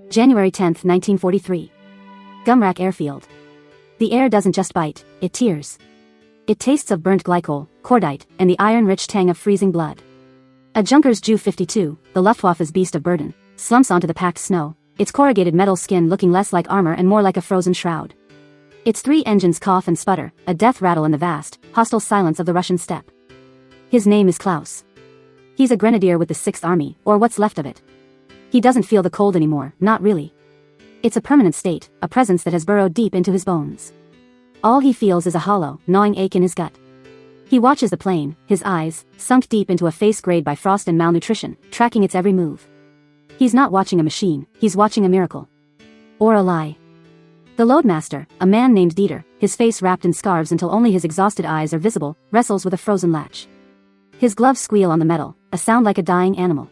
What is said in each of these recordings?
January 10, 1943. Gumrak Airfield. The air doesn't just bite, it tears. It tastes of burnt glycol, cordite, and the iron-rich tang of freezing blood. A Junkers Ju-52, the Luftwaffe's beast of burden, slumps onto the packed snow, its corrugated metal skin looking less like armor and more like a frozen shroud. Its 3 engines cough and sputter, a death rattle in the vast, hostile silence of the Russian steppe. His name is Klaus. He's a grenadier with the 6th Army, or what's left of it. He doesn't feel the cold anymore, not really. It's a permanent state, a presence that has burrowed deep into his bones. All he feels is a hollow, gnawing ache in his gut. He watches the plane, his eyes, sunk deep into a face grayed by frost and malnutrition, tracking its every move. He's not watching a machine, he's watching a miracle. Or a lie. The loadmaster, a man named Dieter, his face wrapped in scarves until only his exhausted eyes are visible, wrestles with a frozen latch. His gloves squeal on the metal, a sound like a dying animal.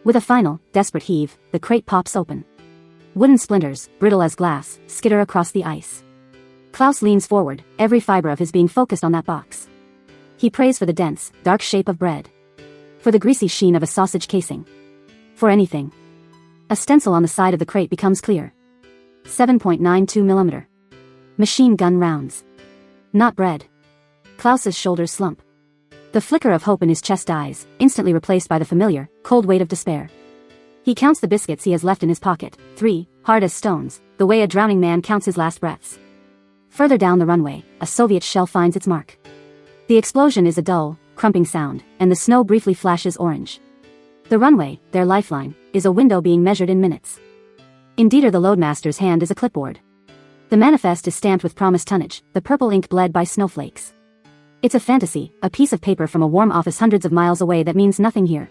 With a final, desperate heave, the crate pops open. Wooden splinters, brittle as glass, skitter across the ice. Klaus leans forward, every fiber of his being focused on that box. He prays for the dense, dark shape of bread. For the greasy sheen of a sausage casing. For anything. A stencil on the side of the crate becomes clear. 7.92mm. Machine gun rounds. Not bread. Klaus's shoulders slump. The flicker of hope in his chest dies, instantly replaced by the familiar, cold weight of despair. He counts the biscuits he has left in his pocket, 3, hard as stones, the way a drowning man counts his last breaths. Further down the runway, a Soviet shell finds its mark. The explosion is a dull, crumping sound, and the snow briefly flashes orange. The runway, their lifeline, is a window being measured in minutes. In Dieter the loadmaster's hand is a clipboard. The manifest is stamped with promised tonnage, the purple ink bled by snowflakes. It's a fantasy, a piece of paper from a warm office hundreds of miles away that means nothing here.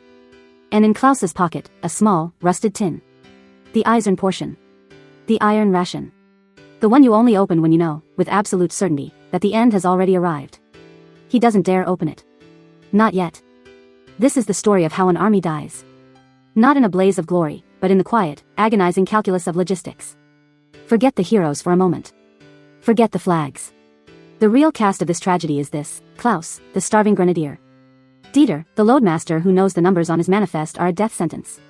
And in Klaus's pocket, a small, rusted tin. The Eisern portion. The iron ration. The one you only open when you know, with absolute certainty, that the end has already arrived. He doesn't dare open it. Not yet. This is the story of how an army dies. Not in a blaze of glory, but in the quiet, agonizing calculus of logistics. Forget the heroes for a moment. Forget the flags. The real cast of this tragedy is this: Klaus, the starving grenadier. Dieter, the loadmaster who knows the numbers on his manifest are a death sentence.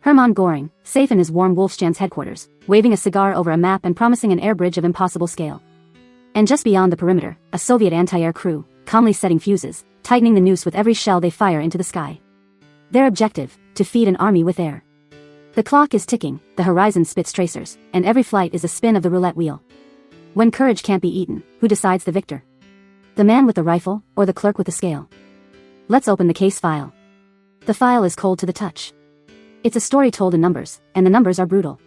Hermann Göring, safe in his warm Wolfschanz headquarters, waving a cigar over a map and promising an air bridge of impossible scale. And just beyond the perimeter, a Soviet anti-air crew, calmly setting fuses, tightening the noose with every shell they fire into the sky. Their objective, to feed an army with air. The clock is ticking, the horizon spits tracers, and every flight is a spin of the roulette wheel. When courage can't be eaten, who decides the victor? The man with the rifle, or the clerk with the scale? Let's open the case file. The file is cold to the touch. It's a story told in numbers, and the numbers are brutal.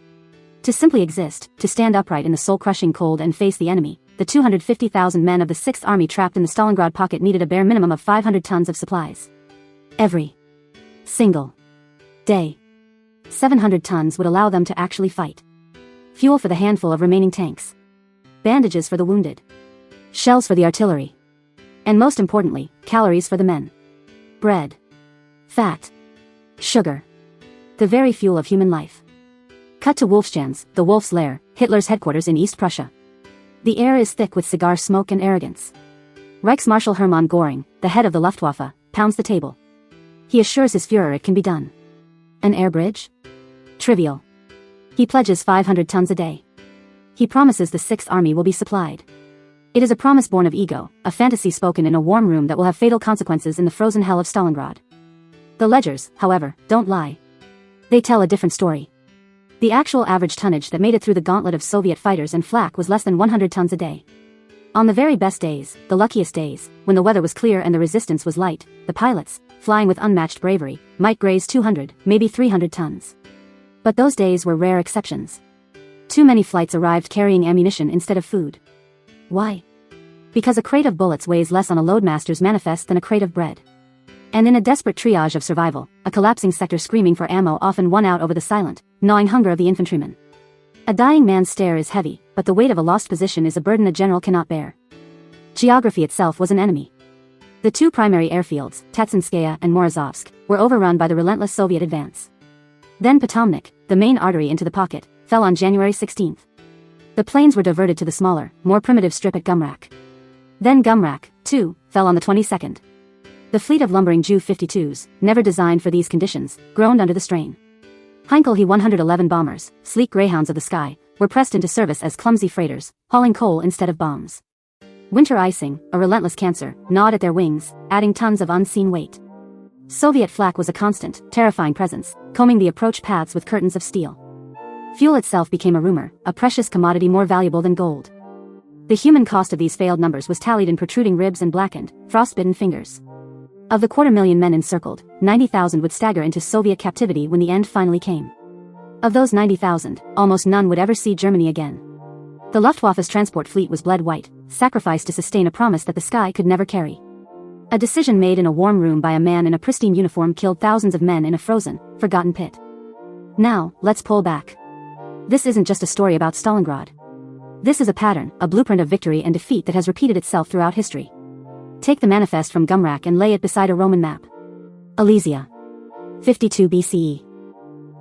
To simply exist, to stand upright in the soul-crushing cold and face the enemy, the 250,000 men of the 6th Army trapped in the Stalingrad pocket needed a bare minimum of 500 tons of supplies. Every single day. 700 tons would allow them to actually fight. Fuel for the handful of remaining tanks. Bandages for the wounded. Shells for the artillery. And most importantly, calories for the men. Bread. Fat. Sugar. The very fuel of human life. Cut to Wolfschanz, the Wolf's Lair, Hitler's headquarters in East Prussia. The air is thick with cigar smoke and arrogance. Reichsmarshal Hermann Göring, the head of the Luftwaffe, pounds the table. He assures his Führer it can be done. An air bridge? Trivial. He pledges 500 tons a day. He promises the 6th Army will be supplied. It is a promise born of ego, a fantasy spoken in a warm room that will have fatal consequences in the frozen hell of Stalingrad. The ledgers, however, don't lie. They tell a different story. The actual average tonnage that made it through the gauntlet of Soviet fighters and flak was less than 100 tons a day. On the very best days, the luckiest days, when the weather was clear and the resistance was light, the pilots, flying with unmatched bravery, might graze 200, maybe 300 tons. But those days were rare exceptions. Too many flights arrived carrying ammunition instead of food. Why? Because a crate of bullets weighs less on a loadmaster's manifest than a crate of bread. And in a desperate triage of survival, a collapsing sector screaming for ammo often won out over the silent, gnawing hunger of the infantryman. A dying man's stare is heavy, but the weight of a lost position is a burden a general cannot bear. Geography itself was an enemy. The 2 primary airfields, Tatsinskaya and Morozovsk, were overrun by the relentless Soviet advance. Then Potomnik, the main artery into the pocket, fell on January 16th. The planes were diverted to the smaller, more primitive strip at Gumrak. Then Gumrak, too, fell on the 22nd. The fleet of lumbering Ju-52s, never designed for these conditions, groaned under the strain. Heinkel He 111 bombers, sleek greyhounds of the sky, were pressed into service as clumsy freighters, hauling coal instead of bombs. Winter icing, a relentless cancer, gnawed at their wings, adding tons of unseen weight. Soviet flak was a constant, terrifying presence, combing the approach paths with curtains of steel. Fuel itself became a rumor, a precious commodity more valuable than gold. The human cost of these failed numbers was tallied in protruding ribs and blackened, frostbitten fingers. Of the 250,000 men encircled, 90,000 would stagger into Soviet captivity when the end finally came. Of those 90,000, almost none would ever see Germany again. The Luftwaffe's transport fleet was bled white, sacrificed to sustain a promise that the sky could never carry. A decision made in a warm room by a man in a pristine uniform killed thousands of men in a frozen, forgotten pit. Now, let's pull back. This isn't just a story about Stalingrad. This is a pattern, a blueprint of victory and defeat that has repeated itself throughout history. Take the manifest from Gumrak and lay it beside a Roman map. Alesia. 52 BCE.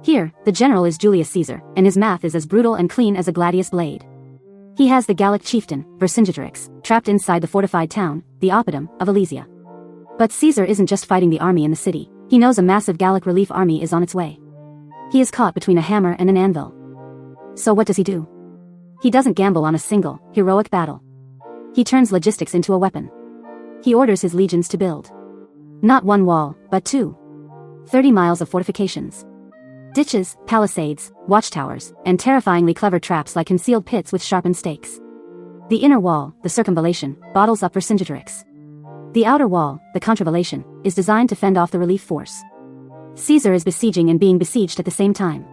Here, the general is Julius Caesar, and his math is as brutal and clean as a gladius blade. He has the Gallic chieftain, Vercingetorix, trapped inside the fortified town, the oppidum, of Alesia. But Caesar isn't just fighting the army in the city, he knows a massive Gallic relief army is on its way. He is caught between a hammer and an anvil. So what does he do? He doesn't gamble on a single, heroic battle. He turns logistics into a weapon. He orders his legions to build. Not one wall, but 2. 30 miles of fortifications. Ditches, palisades, watchtowers, and terrifyingly clever traps like concealed pits with sharpened stakes. The inner wall, the circumvallation, bottles up Vercingetorix. The outer wall, the contravallation, is designed to fend off the relief force. Caesar is besieging and being besieged at the same time.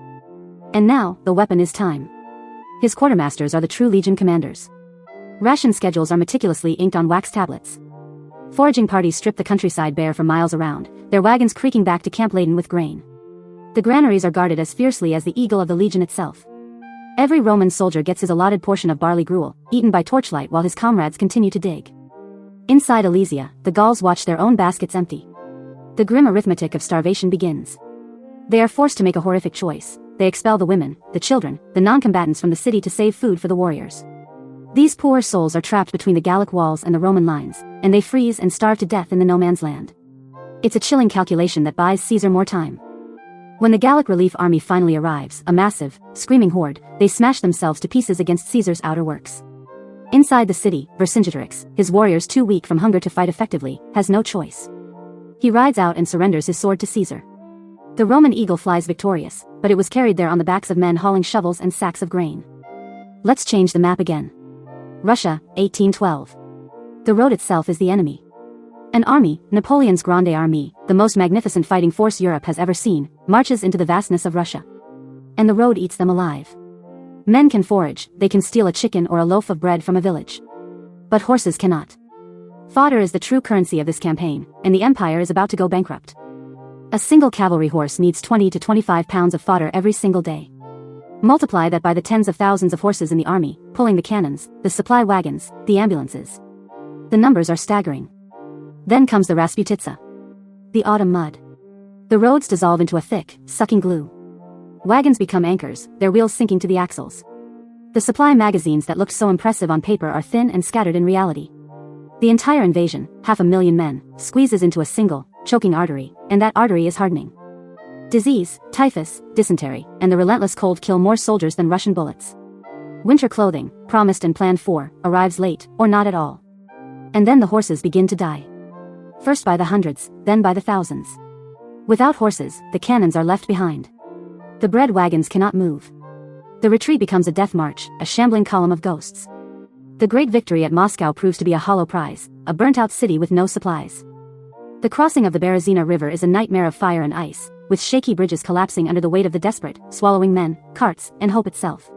And now, the weapon is time. His quartermasters are the true legion commanders. Ration schedules are meticulously inked on wax tablets. Foraging parties strip the countryside bare for miles around, their wagons creaking back to camp laden with grain. The granaries are guarded as fiercely as the eagle of the legion itself. Every Roman soldier gets his allotted portion of barley gruel, eaten by torchlight while his comrades continue to dig. Inside Alesia, the Gauls watch their own baskets empty. The grim arithmetic of starvation begins. They are forced to make a horrific choice. They expel the women, the children, the non-combatants from the city to save food for the warriors. These poor souls are trapped between the Gallic walls and the Roman lines, and they freeze and starve to death in the no-man's land. It's a chilling calculation that buys Caesar more time. When the Gallic relief army finally arrives, a massive, screaming horde, they smash themselves to pieces against Caesar's outer works. Inside the city, Vercingetorix, his warriors too weak from hunger to fight effectively, has no choice. He rides out and surrenders his sword to Caesar. The Roman eagle flies victorious, but it was carried there on the backs of men hauling shovels and sacks of grain. Let's change the map again. Russia, 1812. The road itself is the enemy. An army, Napoleon's Grande Armée, the most magnificent fighting force Europe has ever seen, marches into the vastness of Russia. And the road eats them alive. Men can forage, they can steal a chicken or a loaf of bread from a village. But horses cannot. Fodder is the true currency of this campaign, and the empire is about to go bankrupt. A single cavalry horse needs 20 to 25 pounds of fodder every single day. Multiply that by the tens of thousands of horses in the army, pulling the cannons, the supply wagons, the ambulances. The numbers are staggering. Then comes the Rasputitsa. The autumn mud. The roads dissolve into a thick, sucking glue. Wagons become anchors, their wheels sinking to the axles. The supply magazines that looked so impressive on paper are thin and scattered in reality. The entire invasion, 500,000 men, squeezes into a single, choking artery, and that artery is hardening. Disease, typhus, dysentery, and the relentless cold kill more soldiers than Russian bullets. Winter clothing, promised and planned for, arrives late, or not at all. And then the horses begin to die. First by the hundreds, then by the thousands. Without horses, the cannons are left behind. The bread wagons cannot move. The retreat becomes a death march, a shambling column of ghosts. The great victory at Moscow proves to be a hollow prize, a burnt-out city with no supplies. The crossing of the Berezina River is a nightmare of fire and ice, with shaky bridges collapsing under the weight of the desperate, swallowing men, carts, and hope itself.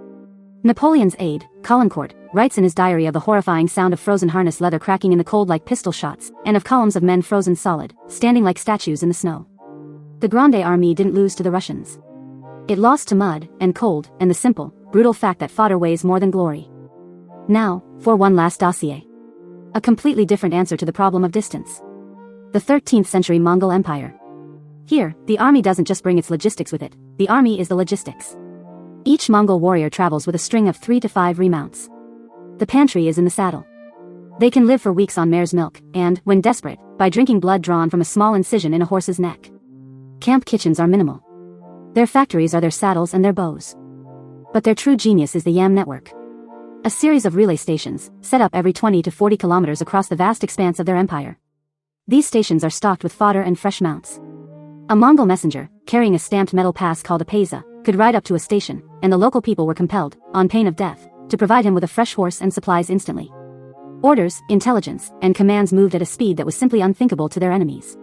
Napoleon's aide, Caulaincourt, writes in his diary of the horrifying sound of frozen harness leather cracking in the cold like pistol shots, and of columns of men frozen solid, standing like statues in the snow. The Grande Armée didn't lose to the Russians. It lost to mud, and cold, and the simple, brutal fact that fodder weighs more than glory. Now, for one last dossier. A completely different answer to the problem of distance. The 13th century Mongol Empire. Here, the army doesn't just bring its logistics with it, the army is the logistics. Each Mongol warrior travels with a string of 3 to 5 remounts. The pantry is in the saddle. They can live for weeks on mare's milk, and, when desperate, by drinking blood drawn from a small incision in a horse's neck. Camp kitchens are minimal. Their factories are their saddles and their bows. But their true genius is the YAM network. A series of relay stations, set up every 20 to 40 kilometers across the vast expanse of their empire. These stations are stocked with fodder and fresh mounts. A Mongol messenger, carrying a stamped metal pass called a paisa, could ride up to a station, and the local people were compelled, on pain of death, to provide him with a fresh horse and supplies instantly. Orders, intelligence, and commands moved at a speed that was simply unthinkable to their enemies.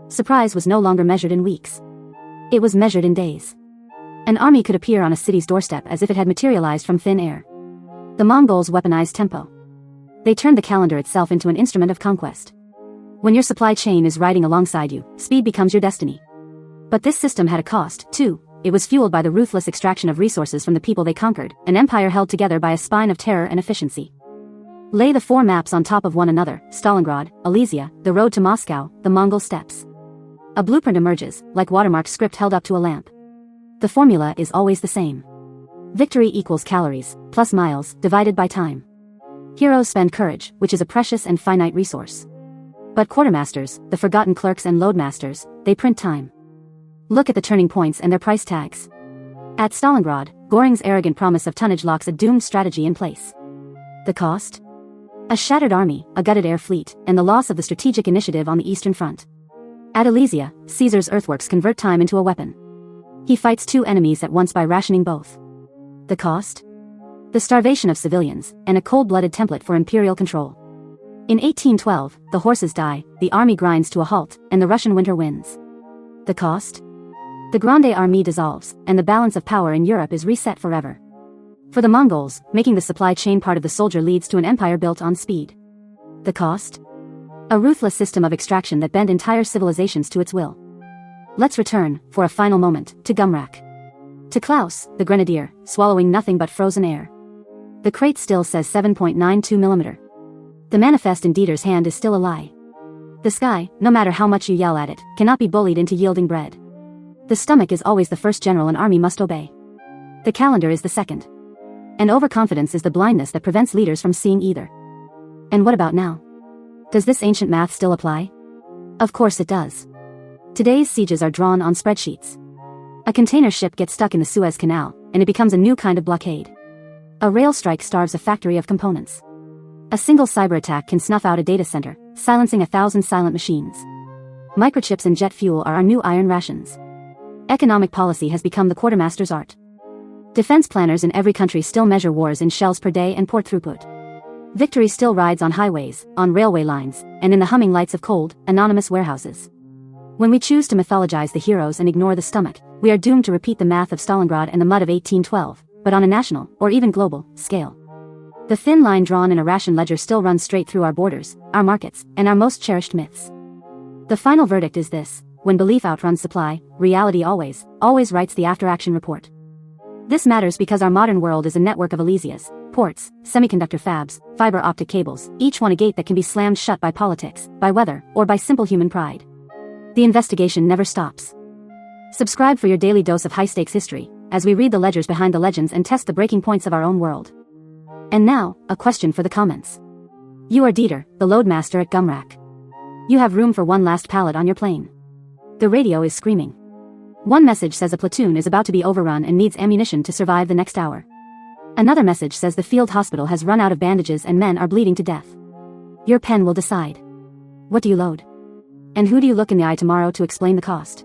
Surprise was no longer measured in weeks. It was measured in days. An army could appear on a city's doorstep as if it had materialized from thin air. The Mongols weaponized tempo. They turned the calendar itself into an instrument of conquest. When your supply chain is riding alongside you, speed becomes your destiny. But this system had a cost, too. It was fueled by the ruthless extraction of resources from the people they conquered, an empire held together by a spine of terror and efficiency. Lay the 4 maps on top of one another: Stalingrad, Alesia, the road to Moscow, the Mongol steppes. A blueprint emerges, like watermark script held up to a lamp. The formula is always the same. Victory equals calories, plus miles, divided by time. Heroes spend courage, which is a precious and finite resource. But quartermasters, the forgotten clerks and loadmasters, they print time. Look at the turning points and their price tags. At Stalingrad, Göring's arrogant promise of tonnage locks a doomed strategy in place. The cost? A shattered army, a gutted air fleet, and the loss of the strategic initiative on the Eastern Front. At Alesia, Caesar's earthworks convert time into a weapon. He fights 2 enemies at once by rationing both. The cost? The starvation of civilians, and a cold-blooded template for imperial control. In 1812, the horses die, the army grinds to a halt, and the Russian winter wins. The cost? The Grande Armée dissolves, and the balance of power in Europe is reset forever. For the Mongols, making the supply chain part of the soldier leads to an empire built on speed. The cost? A ruthless system of extraction that bent entire civilizations to its will. Let's return, for a final moment, to Gumrak. To Klaus, the grenadier, swallowing nothing but frozen air. The crate still says 7.92 mm. The manifest in Dieter's hand is still a lie. The sky, no matter how much you yell at it, cannot be bullied into yielding bread. The stomach is always the first general an army must obey. The calendar is the second. And overconfidence is the blindness that prevents leaders from seeing either. And what about now? Does this ancient math still apply? Of course it does. Today's sieges are drawn on spreadsheets. A container ship gets stuck in the Suez Canal, and it becomes a new kind of blockade. A rail strike starves a factory of components. A single cyber attack can snuff out a data center, silencing 1,000 silent machines. Microchips and jet fuel are our new iron rations. Economic policy has become the quartermaster's art. Defense planners in every country still measure wars in shells per day and port throughput. Victory still rides on highways, on railway lines, and in the humming lights of cold, anonymous warehouses. When we choose to mythologize the heroes and ignore the stomach, we are doomed to repeat the math of Stalingrad and the mud of 1812, but on a national, or even global, scale. The thin line drawn in a ration ledger still runs straight through our borders, our markets, and our most cherished myths. The final verdict is this: when belief outruns supply, reality always writes the after-action report. This matters because our modern world is a network of Alesias, ports, semiconductor fabs, fiber optic cables, each one a gate that can be slammed shut by politics, by weather, or by simple human pride. The investigation never stops. Subscribe for your daily dose of high-stakes history, as we read the ledgers behind the legends and test the breaking points of our own world. And now, a question for the comments. You are Dieter, the loadmaster at Gumrak. You have room for one last pallet on your plane. The radio is screaming. One message says a platoon is about to be overrun and needs ammunition to survive the next hour. Another message says the field hospital has run out of bandages and men are bleeding to death. Your pen will decide. What do you load? And who do you look in the eye tomorrow to explain the cost?